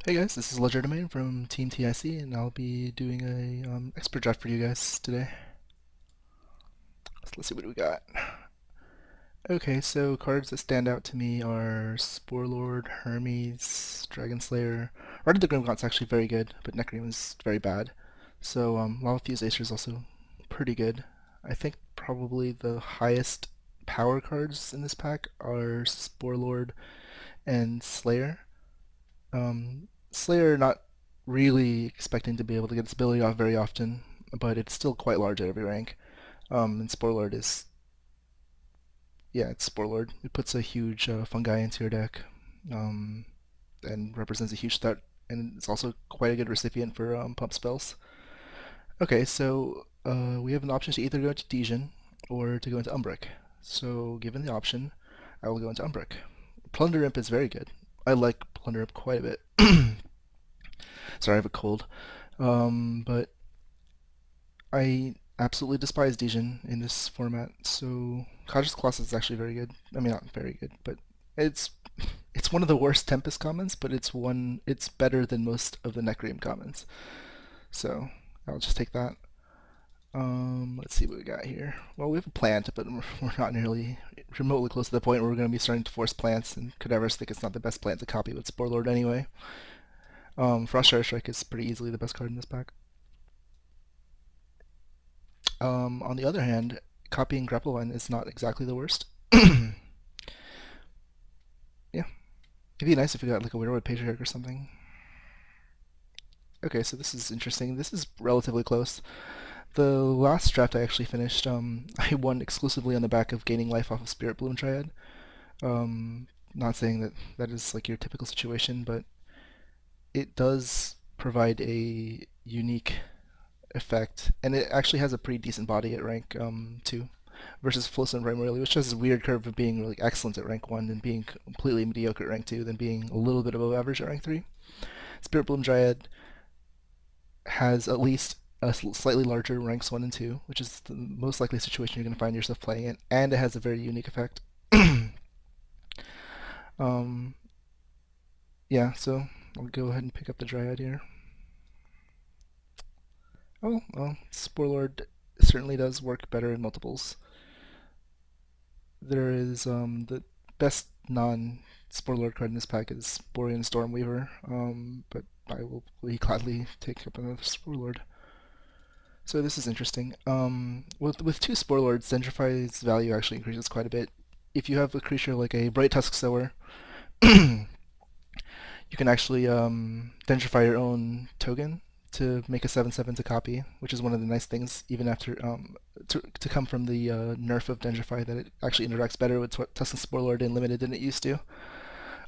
Hey guys, this is Lederdamayn from Team TIC, and I'll be doing a expert draft for you guys today. So let's see what we got. Okay, so cards that stand out to me are Sporelord, Hermes, Dragon Slayer. Art of the Grimgaunt's actually very good, but Necreum is very bad. So Lava Fuse Acer is also pretty good. I think probably the highest power cards in this pack are Sporelord and Slayer. Slayer, not really expecting to be able to get its ability off very often, but it's still quite large at every rank. And Sporelord is, yeah, it's Sporelord. It puts a huge fungi into your deck, um, and represents a huge threat, and it's also quite a good recipient for pump spells. Okay, so we have an option to either go into Dejin or to go into Umbric. So given the option, I will go into Umbric. Plunder Imp is very good. I like Plunder Imp quite a bit. Sorry, I have a cold. But I absolutely despise Dejin in this format. So Kaja's Colossus is actually very good. I mean, not very good, but it's it's one of the worst Tempest commons, but it's better than most of the Necreum commons. So I'll just take that. Let's see what we got here. Well, we have a plant, but we're not nearly remotely close to the point where we're going to be starting to force plants, and Cadavers think it's not the best plant to copy with Spore Lord anyway. Frost Strike is pretty easily the best card in this pack. On the other hand, copying Grapple Line is not exactly the worst. Yeah, it'd be nice if we got like a Widowwood Patriarch or something. Okay, so this is interesting. This is relatively close. The last draft I actually finished, I won exclusively on the back of gaining life off of Spirit Bloom Triad. Not saying that that is like your typical situation, but it does provide a unique effect, and it actually has a pretty decent body at rank 2 versus Flossa and Primordial, which has this weird curve of being really excellent at rank 1 and being completely mediocre at rank 2, then being a little bit above average at rank 3. Spirit Bloom Dryad has at least a slightly larger ranks 1 and 2, which is the most likely situation you're going to find yourself playing in, and it has a very unique effect. um, yeah, so I'll go ahead and pick up the Dryad here. Oh, well, Spore Lord certainly does work better in multiples. There is the best non Spore Lord card in this pack is Borean Stormweaver, but I will gladly take up another Spore Lord. So this is interesting. With two Spore Lords, Dendrify's value actually increases quite a bit. If you have a creature like a Bright Tusk Sower, you can actually Dendrify your own token to make a 7/7 to copy, which is one of the nice things, even after to come from the nerf of Dendrify, that it actually interacts better with Tusken Sporelord and Limited than it used to.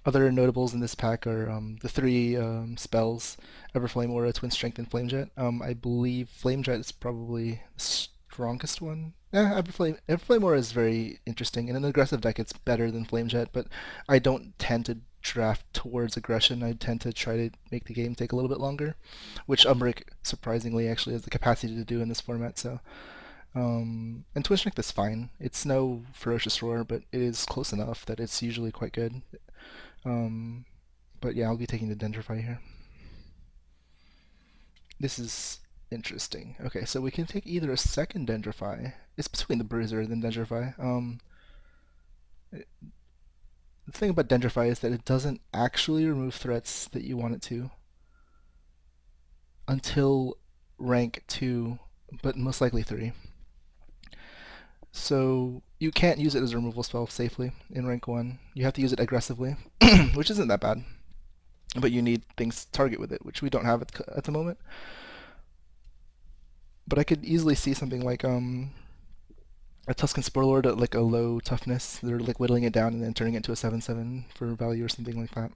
Other notables in this pack are the three spells: Everflame, Aura, Twin Strength, and Flamejet. I believe Flamejet is probably the strongest one. Yeah, Everflame Aura is very interesting. In an aggressive deck, it's better than Flamejet, but I don't tend to draft towards aggression. I tend to try to make the game take a little bit longer, which Umbric surprisingly actually has the capacity to do in this format. So, and Twin Strength is fine. It's no Ferocious Roar, but it is close enough that it's usually quite good. Um, but yeah, I'll be taking the Dendrify here. This is interesting. Okay, so we can take either a second Dendrify. It's between the Bruiser and the Dendrify. The thing about Dendrify is that it doesn't actually remove threats that you want it to until rank 2, but most likely 3. So you can't use it as a removal spell safely in rank 1. You have to use it aggressively, which isn't that bad. But you need things to target with it, which we don't have at the moment. But I could easily see something like a Tusken Sporelord at like a low toughness. They're like whittling it down and then turning it into a 7/7 for value or something like that.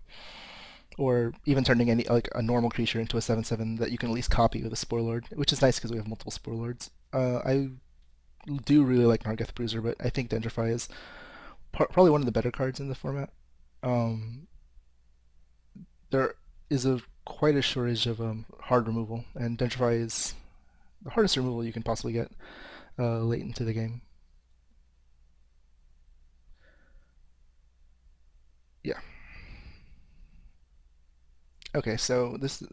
Or even turning any like a normal creature into a 7/7 that you can at least copy with a Sporelord, which is nice because we have multiple Sporelords. I do really like Nargeth Bruiser, but I think Dendrify is probably one of the better cards in the format. Um, there is a quite a shortage of hard removal, and Dendrify is the hardest removal you can possibly get late into the game. Yeah. Okay, so this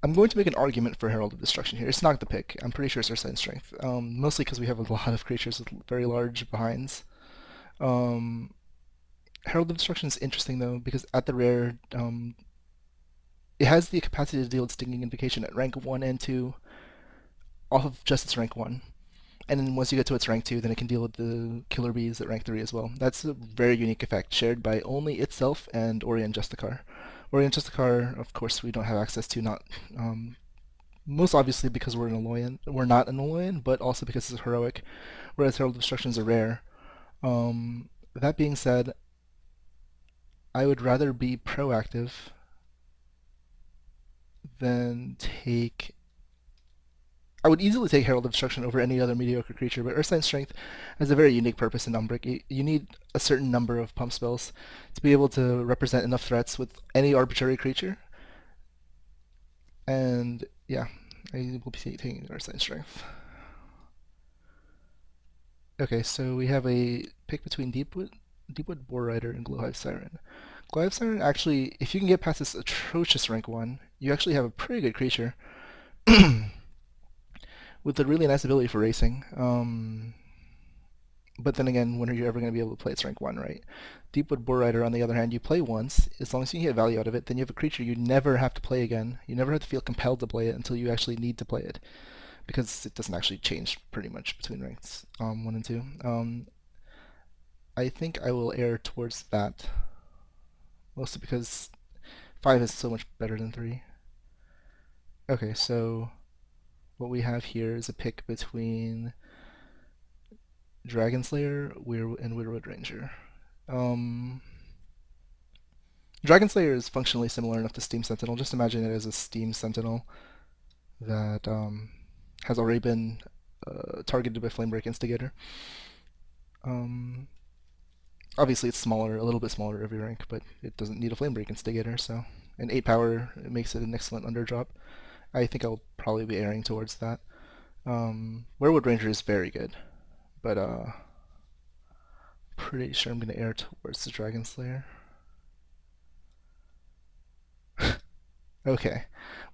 I'm going to make an argument for Herald of Destruction here. It's not the pick. I'm pretty sure it's our side strength. Mostly because we have a lot of creatures with very large behinds. Um, Herald of Destruction is interesting though because at the rare, it has the capacity to deal with Stinging Invocation at rank 1 and 2 off of just its rank 1. And then once you get to its rank 2, then it can deal with the Killer Bees at rank 3 as well. That's a very unique effect, shared by only itself and Orient Justicar. Orient Justicar, of course, we don't have access to, not most obviously because we're not an Aloyan, but also because it's heroic, whereas Herald of Destruction is a rare. That being said, I would rather be proactive than take. I would easily take Herald of Destruction over any other mediocre creature, but Earthsign Strength has a very unique purpose in Umbric. You need a certain number of pump spells to be able to represent enough threats with any arbitrary creature. And yeah, I will be taking Earthsign Strength. Okay, so we have a pick between Deepwood Boar Rider, and Glowhive Siren. Glowhive Siren actually, if you can get past this atrocious rank 1, you actually have a pretty good creature with a really nice ability for racing. But then again, when are you ever going to be able to play its rank 1, right? Deepwood Boar Rider, on the other hand, you play once. As long as you can get value out of it, then you have a creature you never have to play again. You never have to feel compelled to play it until you actually need to play it, because it doesn't actually change pretty much between ranks 1 and 2. I think I will err towards that, mostly because 5 is so much better than 3. Okay, so what we have here is a pick between Dragon Slayer and Weirwood Ranger. Um, Dragon Slayer is functionally similar enough to Steam Sentinel. Just imagine it as a Steam Sentinel that has already been targeted by Flamebreak Instigator. Um, Obviously, it's smaller, a little bit smaller every rank, but it doesn't need a Flamebreak Instigator, so an 8 power makes it an excellent underdrop. I think I'll probably be erring towards that. Weirwood Ranger is very good, but pretty sure I'm going to err towards the Dragon Slayer. Okay.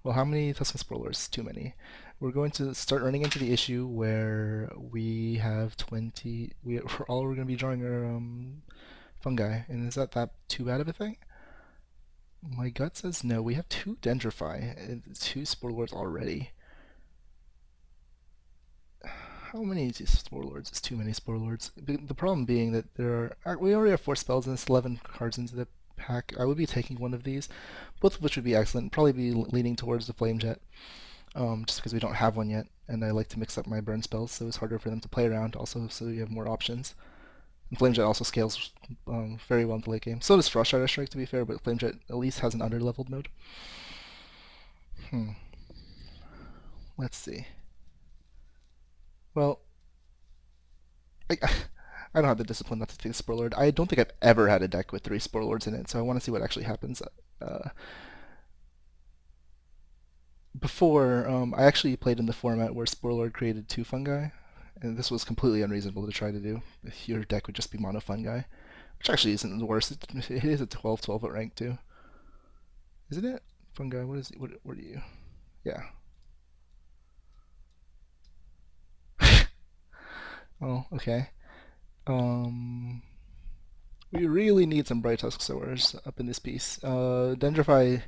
Well, how many Tusken Spoilers? Too many. We're going to start running into the issue where we have 20. We're going to be drawing our fungi, and is that too bad of a thing? My gut says no. We have 2 Dendrify and 2 Spoilers already. How many Spoilers is too many Spoilers? The problem being that we already have 4 spells and it's 11 cards into the pack. I would be taking one of these, both of which would be excellent. Probably be leaning towards the Flame Jet, just because we don't have one yet, and I like to mix up my burn spells, so it's harder for them to play around. Also, so you have more options. And Flame Jet also scales very well in the late game. So does Frost Rider Strike, to be fair, but Flame Jet at least has an under-leveled mode. Let's see. Well, I, I don't have the discipline not to take Spore Lord. I don't think I've ever had a deck with 3 Spore Lords in it, so I want to see what actually happens. Before, I actually played in the format where Spore Lord created 2 fungi, and this was completely unreasonable to try to do. Your deck would just be mono fungi, which actually isn't the worst. It is a 12/12 at rank too, isn't it? Fungi. What is it? What are you? Yeah. Oh, okay. Um, we really need some Bright Tusk Sowers up in this piece. Dendrify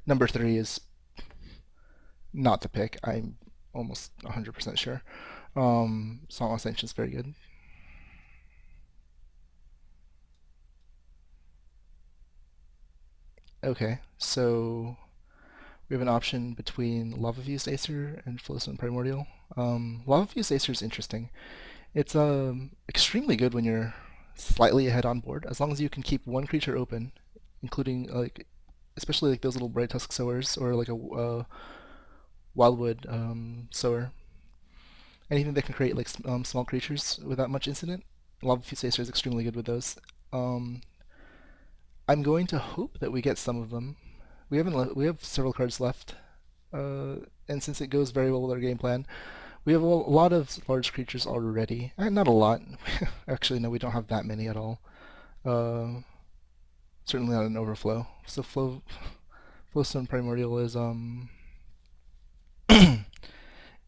number 3 is not the pick. I'm almost 100% sure. Song of Ascension is very good. Okay, so we have an option between Lava Fused Acer and Flowstone Primordial. Lava Fused Acer is interesting. It's extremely good when you're slightly ahead on board, as long as you can keep one creature open, including especially like those little Bright Tusk Sowers or like a Wildwood Sower. Anything that can create like small creatures without much incident. Lava Fused Acer is extremely good with those. I'm going to hope that we get some of them. We have several cards left, and since it goes very well with our game plan, we have a lot of large creatures already. Not a lot. Actually, no, we don't have that many at all. Uh, Certainly not an overflow. So flow. Glowstone Primordial is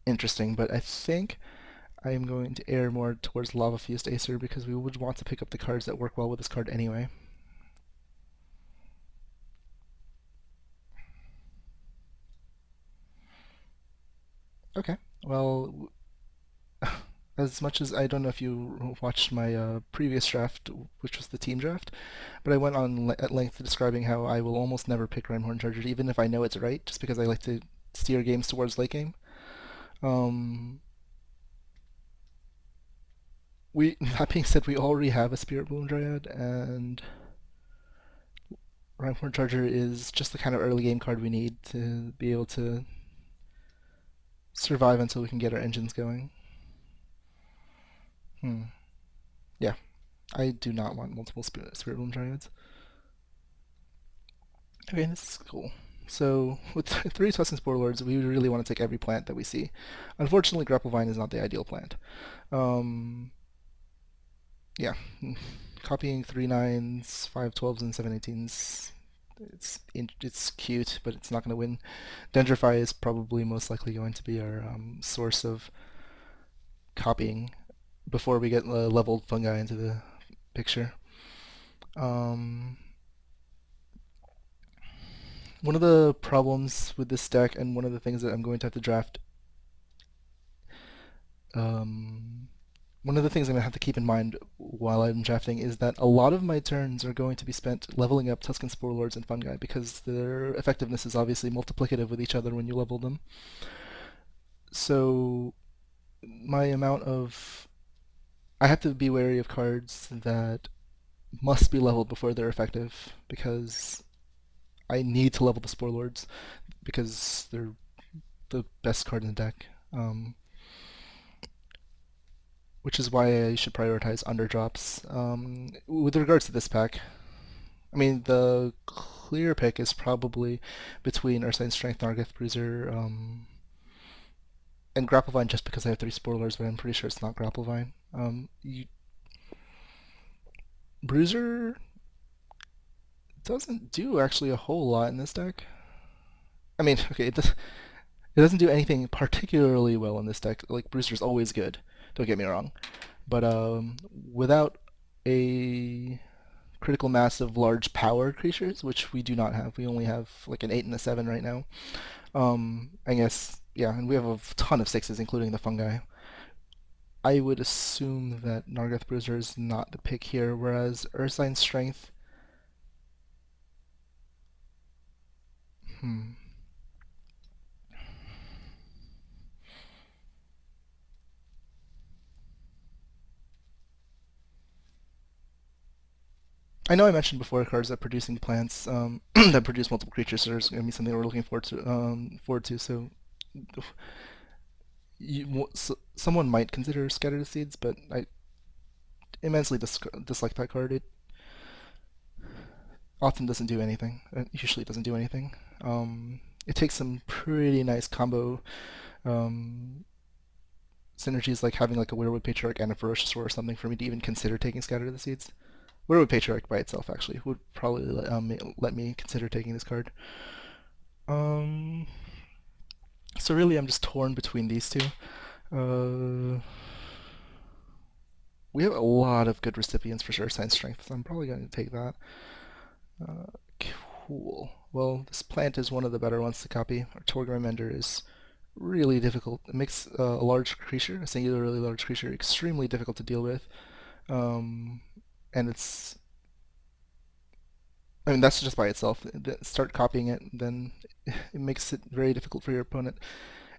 interesting, but I think I am going to err more towards Lava Fused Acer because we would want to pick up the cards that work well with this card anyway. Okay, well, as much as I don't know if you watched my previous draft, which was the team draft, but I went on at length describing how I will almost never pick Rimehorn Charger, even if I know it's right, just because I like to steer games towards late game. Um, that being said, we already have a Spirit Bloom Dryad, and Rimehorn Charger is just the kind of early game card we need to be able to survive until we can get our engines going. Hmm. Yeah, I do not want multiple Spirit Bloom Dryads. Okay, this is cool. So with three Tusken Spore Lords, we really want to take every plant that we see. Unfortunately, Grapplevine is not the ideal plant. Um, yeah, copying 3/9s, 5/12s, and 7/18s. It's cute, but it's not going to win. Dendrify is probably most likely going to be our source of copying before we get leveled fungi into the picture. Um, One of the problems with this deck, and one of the things that I'm going to have to draft, um, one of the things I'm going to have to keep in mind while I'm drafting is that a lot of my turns are going to be spent leveling up Tusken Spore Lords and Fungi because their effectiveness is obviously multiplicative with each other when you level them. So my amount of I have to be wary of cards that must be leveled before they're effective because I need to level the Spore Lords because they're the best card in the deck. Which is why I should prioritize underdrops. With regards to this pack, I mean, the clear pick is probably between Ursine Strength, Nargeth Bruiser, and Grapplevine just because I have three spoilers, but I'm pretty sure it's not Grapplevine. Bruiser doesn't do actually a whole lot in this deck. I mean, okay, it doesn't do anything particularly well in this deck. Like, Bruiser's always good, don't get me wrong. But without a critical mass of large power creatures, which we do not have. We only have like an 8 and a 7 right now. I guess, yeah, and we have a ton of 6s, including the fungi. I would assume that Nargeth Bruiser is not the pick here, whereas Ursine's Strength. Hmm. I know I mentioned before cards that producing plants that produce multiple creatures, so there's going to be something we're looking forward to. So someone might consider Scatter the Seeds, but I immensely dislike that card. It often doesn't do anything. It usually doesn't do anything. It takes some pretty nice combo um, synergies, like having like a Weirwood Patriarch and a Ferocious Roar or something, for me to even consider taking Scatter the Seeds. Weirwood Patriarch by itself actually would probably let me consider taking this card. Um, so really, I'm just torn between these two. We have a lot of good recipients for sure, Science Strength, so I'm probably going to take that. Uh, cool. Well, this plant is one of the better ones to copy. Our Torgrim Ender is really difficult. It makes a large creature, a singularly large creature, extremely difficult to deal with. Um, and it's, I mean, that's just by itself. Start copying it, then it makes it very difficult for your opponent.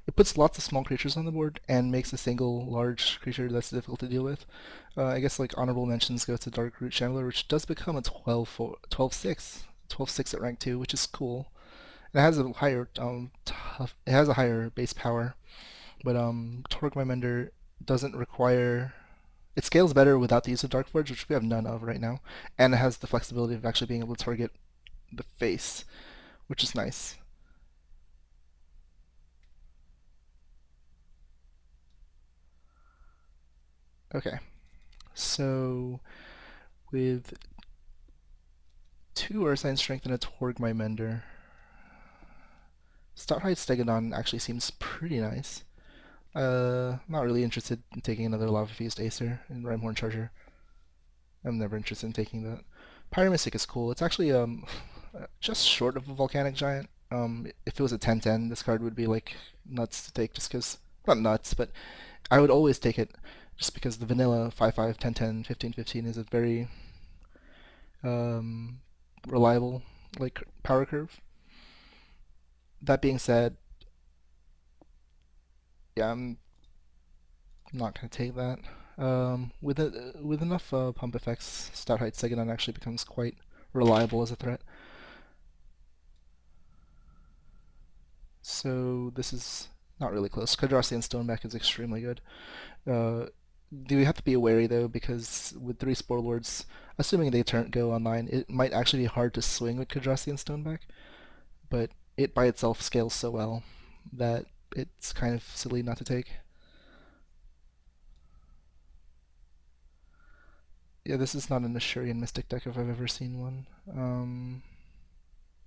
It puts lots of small creatures on the board and makes a single large creature that's difficult to deal with. I guess like honorable mentions go to Dark Root Shambler, which does become a 12/6, 12/6 at rank 2, which is cool. It has a higher it has a higher base power, but Torque My Mender doesn't require. It scales better without the use of Dark Forge, which we have none of right now, and it has the flexibility of actually being able to target the face, which is nice. Okay, so with two Ursine Strength and a Torg My Mender, Stout-Hide Stegodon actually seems pretty nice. Not really interested in taking another Lava Fused Acer and Rhyhorn Charger. I'm never interested in taking that. Pyramystic is cool. It's actually just short of a Volcanic Giant. If it was a 10-10, this card would be like nuts to take just because, not nuts, but I would always take it just because the vanilla 5-5, 10-10, 15-15 is a very um, reliable like power curve. That being said, yeah, I'm not gonna take that. With enough pump effects, Stout Height Segadon actually becomes quite reliable as a threat. So this is not really close. Kadrasi and Stoneback is extremely good. Uh, do we have to be wary though, because with three Spore Lords, assuming they go online, it might actually be hard to swing with Kadrasi and Stoneback, but it by itself scales so well that it's kind of silly not to take. Yeah, this is not an Ashurian Mystic deck if I've ever seen one.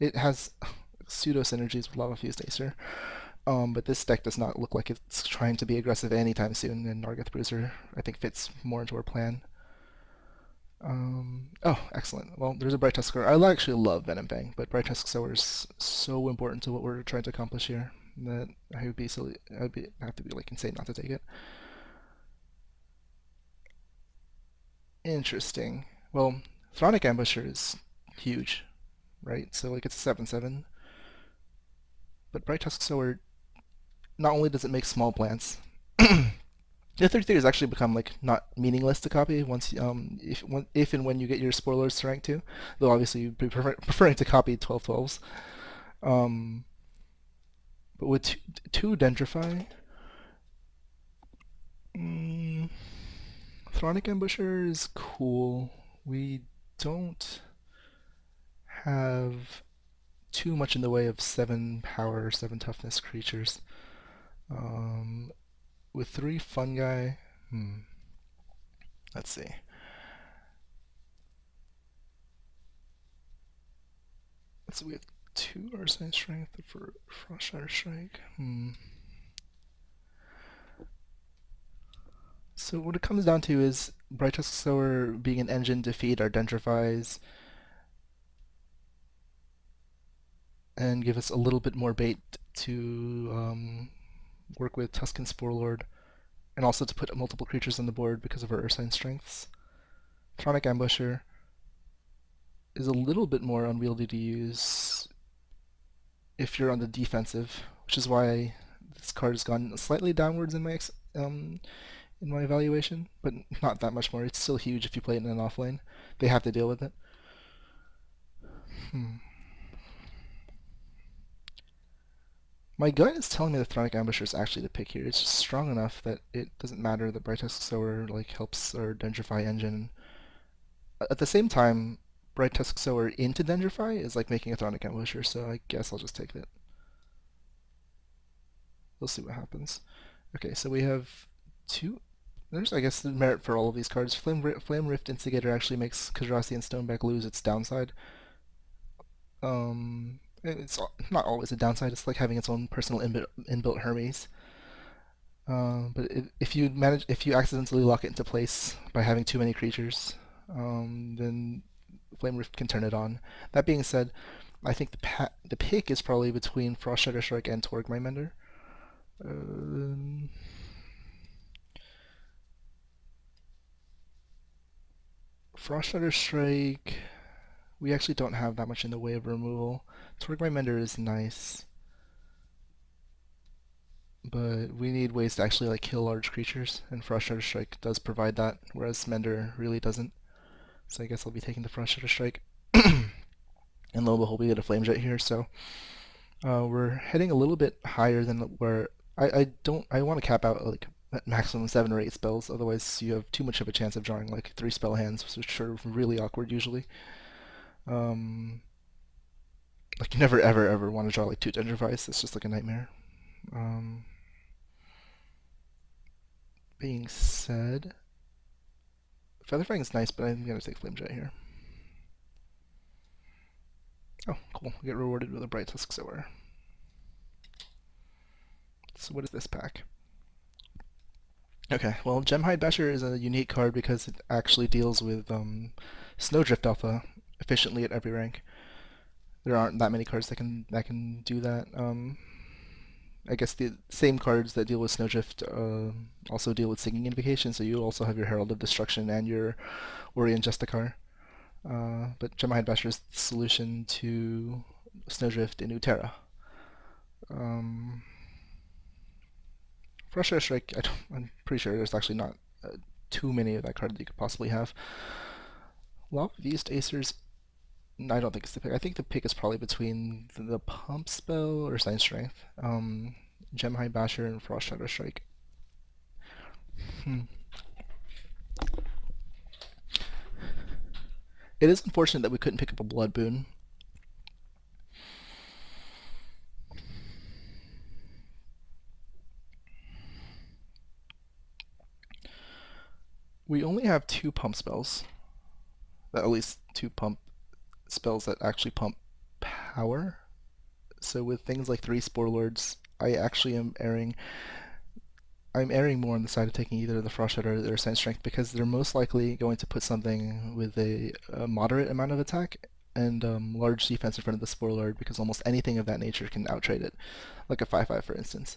It has pseudo synergies with Lava Fused Acer, but this deck does not look like it's trying to be aggressive anytime soon, and Nargeth Bruiser, I think, fits more into our plan. Oh, excellent. Well, there's a Bright Tusk Sower. I actually love Venom Fang, but Bright Tusk Sower is so important to what we're trying to accomplish here that I would be silly. Have to be like insane not to take it. Interesting. Well, Thronic Ambusher is huge, right? So like it's a 7/7, but Bright Tusk Sower not only does it make small plants, the 33 has actually become like not meaningless to copy once if and when you get your spoilers to rank 2, though obviously you'd be preferring to copy 12/12s. Um, but with two Dendrify, mm, Thronic Ambusher is cool. We don't have too much in the way of 7 power, 7 toughness creatures. Um, with 3 fungi, let's see. So we have 2 Arsine Strength for Frost Shatter Strike. So what it comes down to is Bright Tusk Sower being an engine to feed our Dendrifies and give us a little bit more bait to work with Tusken Spore Lord, and also to put multiple creatures on the board because of our Ursine strengths. Tronic Ambusher is a little bit more unwieldy to use if you're on the defensive, which is why this card has gone slightly downwards in my evaluation, but not that much more. It's still huge if you play it in an offlane. They have to deal with it. My gut is telling me the Thronic Ambusher is actually the pick here. It's just strong enough that it doesn't matter that Bright Tusk Sower like helps our Dendrify engine. At the same time, Bright Tusk Sower into Dendrify is like making a Thronic Ambusher, so I guess I'll just take it. We'll see what happens. Okay, so we have 2. There's, I guess, the merit for all of these cards. Flame Rift Instigator actually makes Kadrasi and Stoneback lose its downside. It's not always a downside. It's like having its own personal inbuilt Hermes. But if you accidentally lock it into place by having too many creatures, then Flame Rift can turn it on. That being said, I think the pick is probably between Frost Shatter Strike and Torgmine Mender. Frost Shatter Strike, we actually don't have that much in the way of removal. Torgmine Mender is nice, but we need ways to actually like kill large creatures, and Frost Shatter Strike does provide that, whereas Mender really doesn't. So I guess I'll be taking the Frost Shatter Strike. And lo and behold, we get a Flame Jet here, so we're heading a little bit higher than where I want to cap out like at maximum 7 or 8 spells, otherwise you have too much of a chance of drawing like 3 spell hands, which are really awkward usually. Like you never ever ever want to draw like 2 Dendrifies, it's just like a nightmare. Um, being said, Featherfang is nice, but I'm gonna take Flame Jet here. Oh, cool. We get rewarded with a Bright Tusk Sower. So what is this pack? Okay, well, Gemhide Basher is a unique card because it actually deals with Snowdrift Alpha efficiently at every rank. There aren't that many cards that can do that. I guess the same cards that deal with Snowdrift also deal with Singing Invocation, so you also have your Herald of Destruction and your Worry and Justicar. But Gemhide Basher is the solution to Snowdrift in Uterra. Um, Frustrated Strike, I'm pretty sure there's actually not too many of that card that you could possibly have. Lava of East Acers, I don't think it's the pick. I think the pick is probably between the Pump Spell or Sign Strength. Gemhide Basher and Frost Shadow Strike. Hmm. It is unfortunate that we couldn't pick up a Blood Boon. We only have two pump spells. At least two pump spells that actually pump power. So with things like three Spore Lords, I actually am erring. I'm erring more on the side of taking either the Frost Shadow or Sign Strength because they're most likely going to put something with a moderate amount of attack and large defense in front of the Spore Lord because almost anything of that nature can outtrade it, like a 5/5 for instance.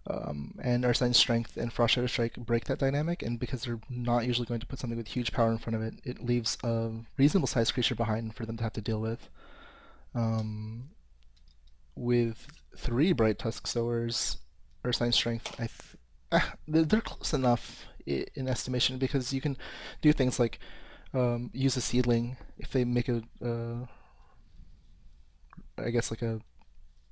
And Arsene's Strength and Frost Shadow Strike break that dynamic, and because they're not usually going to put something with huge power in front of it, it leaves a reasonable sized creature behind for them to have to deal with. With three Bright Tusk Sowers, Arsene's Strength, they're close enough in estimation because you can do things like use a Seedling if they make I guess like a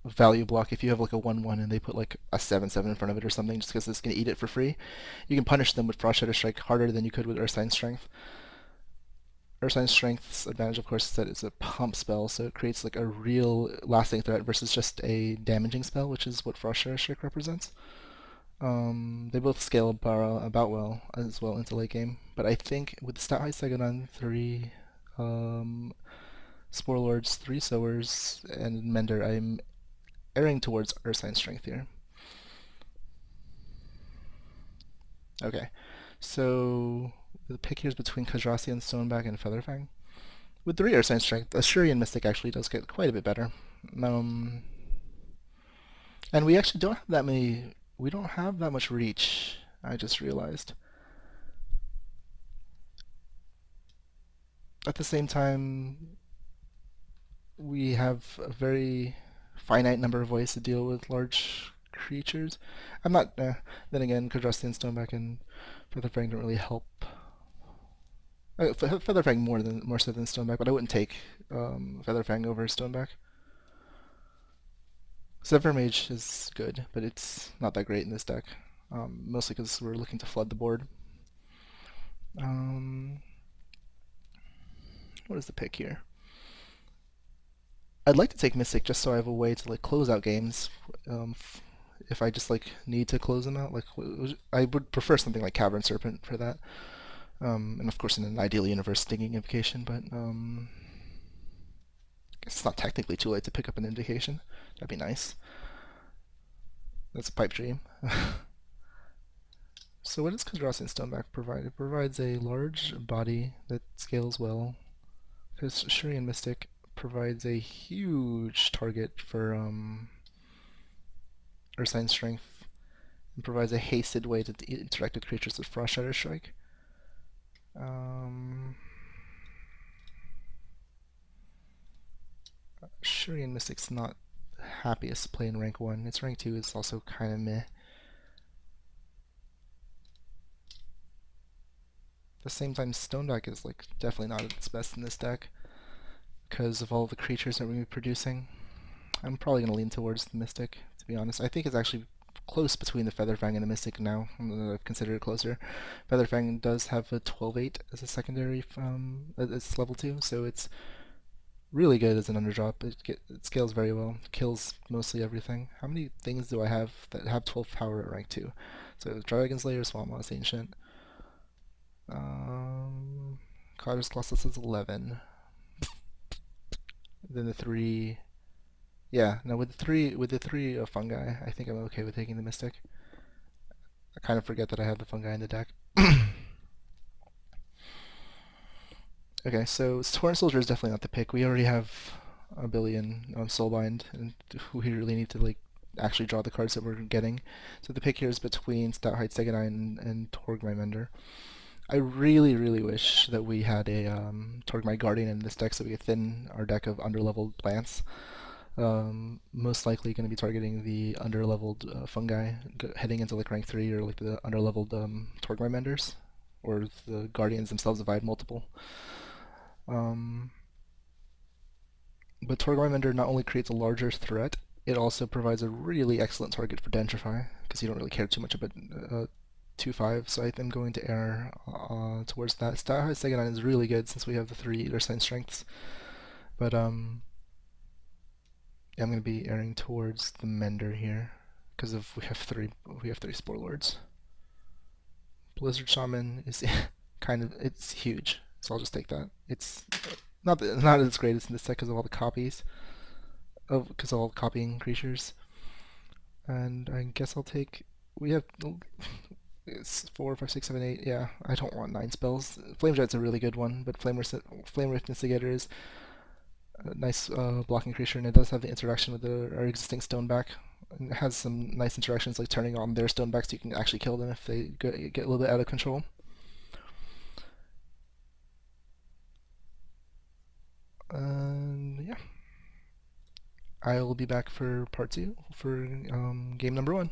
value block. If you have like a 1/1 and they put like a 7/7 in front of it or something just because it's going to eat it for free, you can punish them with Frost Shadow Strike harder than you could with Ursine's Strength. Ursine's Strength's advantage, of course, is that it's a pump spell, so it creates like a real lasting threat versus just a damaging spell, which is what Frost Shadow Strike represents. They both scale about well as well into late game, but I think with Stat High Stegodon, three Spore Lords, three Sowers, and Mender, I'm erring towards Ursine's Strength here. Okay, so the pick here is between Kadrasian, Stoneback, and Featherfang. With 3 Ursine Strength, Ashurian Mystic actually does get quite a bit better. Um, and we actually don't have that many. We don't have that much reach. I just realized. At the same time, we have a very finite number of ways to deal with large creatures. I'm not. Then again, Kadrastian, Stoneback, and Featherfang don't really help. Featherfang more so than Stoneback, but I wouldn't take Featherfang over Stoneback. Zephyr Mage is good, but it's not that great in this deck. Mostly because we're looking to flood the board. What is the pick here? I'd like to take Mystic just so I have a way to like close out games. If I just like need to close them out, like I would prefer something like Cavern Serpent for that. And of course, in an ideal universe, Stinging Invocation, but I guess it's not technically too late to pick up an Invocation. That'd be nice. That's a pipe dream. So what does Kadrasian Stoneback provide? It provides a large body that scales well. Because Shurian Mystic provides a huge target for Ursine Strength. And provides a hasted way to interact with creatures with Frost Shadow Strike. Shurian Mystic's not happiest to play in rank 1. Its rank 2 is also kind of meh. At the same time, Stoneback is like definitely not at its best in this deck because of all the creatures that we're going to be producing. I'm probably going to lean towards the Mystic, to be honest. I think it's actually close between the Featherfang and the Mystic now. I've considered it closer. Featherfang does have a 12/8 as a secondary. It's level 2, so it's really good as an underdrop. It scales very well. Kills mostly everything. How many things do I have that have 12 power at rank 2? So Dragon Slayer, Swamp Moss, Ancient. Cotter's Colossus is 11. Then the 3 Yeah, no, with the three fungi, I think I'm okay with taking the Mystic. I kind of forget that I have the fungi in the deck. Okay, so Torrent Soldier is definitely not the pick. We already have a billion Soulbind, and we really need to like actually draw the cards that we're getting. So the pick here is between Stout Height Stegadine and Torgmy Mender. I really, really wish that we had a Torgmy Guardian in this deck so we could thin our deck of underleveled plants. Most likely going to be targeting the underleveled fungi heading into like rank 3 or like the underleveled Torgmy Menders or the Guardians themselves if I had multiple. Um, but Torgmy Mender not only creates a larger threat, it also provides a really excellent target for Dentrify because you don't really care too much about 2/5, so I am going to err towards that. Stout High Stegadine is really good since we have the 3 Eater Sign strengths, but yeah, I'm going to be erring towards the Mender here because of we have three Spore Lords. Blizzard Shaman is kind of it's huge, so I'll just take that. It's not as great as in this deck because of all the copies of because of all the copying creatures, and I guess I'll take. We have it's 4, 5, 6, 7, 8. Yeah, I don't want 9 spells. Flame Jet's a really good one, but Flame Rift Instigator is a nice blocking creature, and it does have the interaction with our existing Stoneback. And it has some nice interactions like turning on their Stoneback so you can actually kill them if they get a little bit out of control. And yeah, I will be back for part 2 for game number 1.